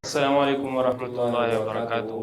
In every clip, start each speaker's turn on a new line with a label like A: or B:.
A: السلام علیکم ورحمۃ اللہ وبرکاتہ۔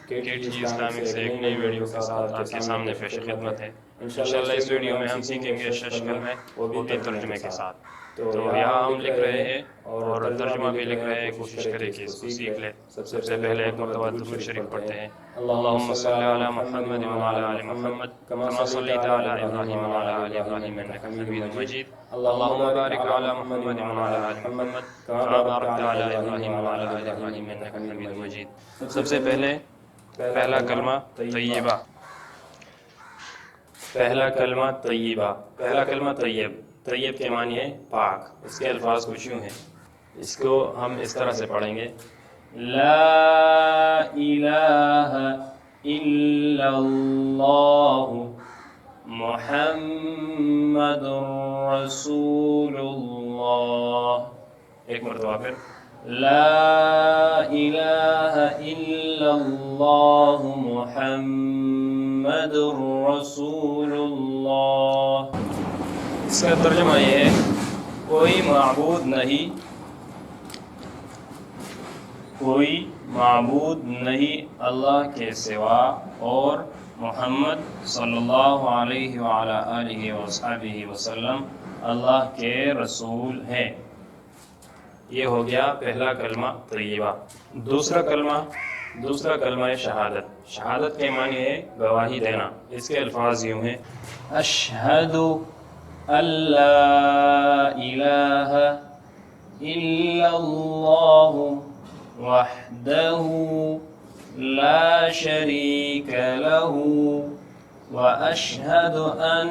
A: کے ٹی جی اسلامک سے ایک نئی ویڈیو کے ساتھ آپ کے سامنے پیش خدمت ہے۔ انشاءاللہ اس ویڈیو میں ہم سیکھیں گے شش کلمے، وہ بھی ترجمے کے ساتھ۔ تو یہاں ہم لکھ رہے ہیں اور ترجمہ بھی لکھ رہے ہیں، کوشش کریں کہ اس کو سیکھ لیں۔ سب سے پہلے ایک مرتبہ درود شریف پڑھتے ہیں۔ اللہم صلی علی محمد وعلی آل محمد کما صلیت علی ابراہیم وعلی آل ابراہیم انک حمید مجید۔ اللہم بارک علی محمد وعلی آل محمد کما بارکت علی ابراہیم وعلی آل ابراہیم انک حمید مجید۔ سب سے پہلے پہلا کلمہ طیبہ۔ پہلا کلمہ طیبہ، پہلا کلمہ طیب۔ طیب کے معنی ہے پاک۔ اس کے الفاظ کچھ یوں ہیں، اس کو ہم اس طرح سے پڑھیں گے: لا الہ الا اللہ محمد رسول اللہ۔ ایک مرتبہ پھر، لا الہ الا اللہ محمد رسول اللہ۔ اس کا ترجمہ یہ ہے: کوئی معبود نہیں، کوئی معبود نہیں اللہ کے سوا، اور محمد صلی اللہ علیہ وعلی آلہ وصحبہ وسلم اللہ کے رسول ہیں۔ یہ ہو گیا پہلا کلمہ طیبہ۔ دوسرا کلمہ شہادت۔ شہادت کے معنی ہے گواہی دینا۔ اس کے الفاظ یوں ہیں: اشہد ان لا الہ الا اللہ وحدہ لا شریک لہ واشہد ان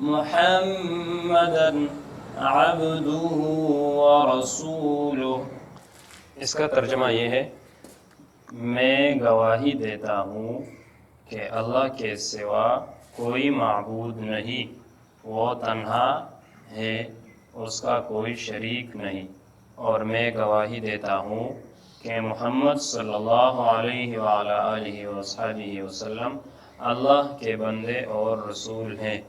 A: محمدا عبدہ ورسولہ۔ اس کا ترجمہ یہ ہے: میں گواہی دیتا ہوں کہ اللہ کے سوا کوئی معبود نہیں، وہ تنہا ہے، اس کا کوئی شریک نہیں، اور میں گواہی دیتا ہوں کہ محمد صلی اللہ علیہ وعلی آلہ وصحبہ وسلم اللہ کے بندے اور رسول ہیں۔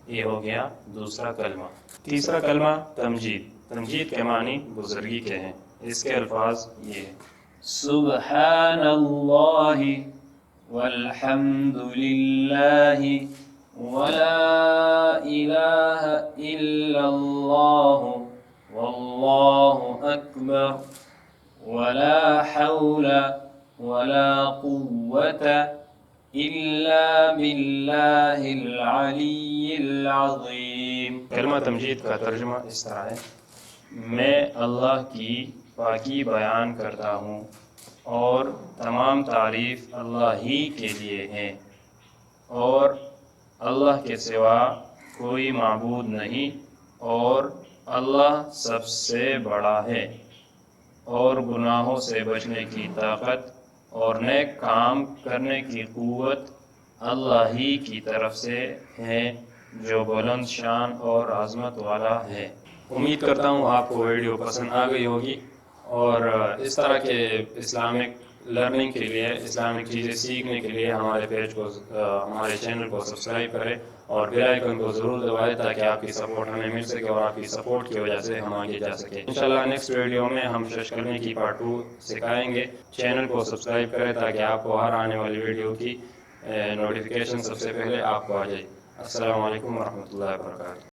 A: یہ ہو گیا دوسرا کلمہ۔ تیسرا کلمہ تمجید۔ تمجید کے معنی بزرگی کے ہیں۔ اس کے الفاظ یہ ہیں: سبحان اللہ والحمد للہ ولا الہ الا اللہ واللہ اکبر ولا حول ولا قوة الا باللہ العلی العظیم۔ کلمہ تمجید کا ترجمہ اس طرح ہے: میں اللہ کی پاکی بیان کرتا ہوں اور تمام تعریف اللہ ہی کے لیے ہیں، اور اللہ کے سوا کوئی معبود نہیں، اور اللہ سب سے بڑا ہے، اور گناہوں سے بچنے کی طاقت اور نیک کام کرنے کی قوت اللہ ہی کی طرف سے ہے، جو بلند شان اور عظمت والا ہے۔ امید کرتا ہوں آپ کو ویڈیو پسند آ گئی ہوگی، اور اس طرح کے اسلامک لرننگ کے لیے، اسلامک چیزیں سیکھنے کے لیے ہمارے چینل کو سبسکرائب کریں اور بیل آئیکن کو ضرور دبائیں، تاکہ آپ کی سپورٹ ہمیں مل سکے اور آپ کی سپورٹ کی وجہ سے ہم آگے جا سکیں۔ انشاءاللہ نیکسٹ ویڈیو میں ہم شش کلمے کی پارٹ 2 سکھائیں گے۔ چینل کو سبسکرائب کریں تاکہ آپ کو ہر آنے والی ویڈیو کی نوٹیفیکیشن سب سے پہلے آپ کو آ جائے۔ السلام علیکم ورحمۃ اللہ وبرکاتہ۔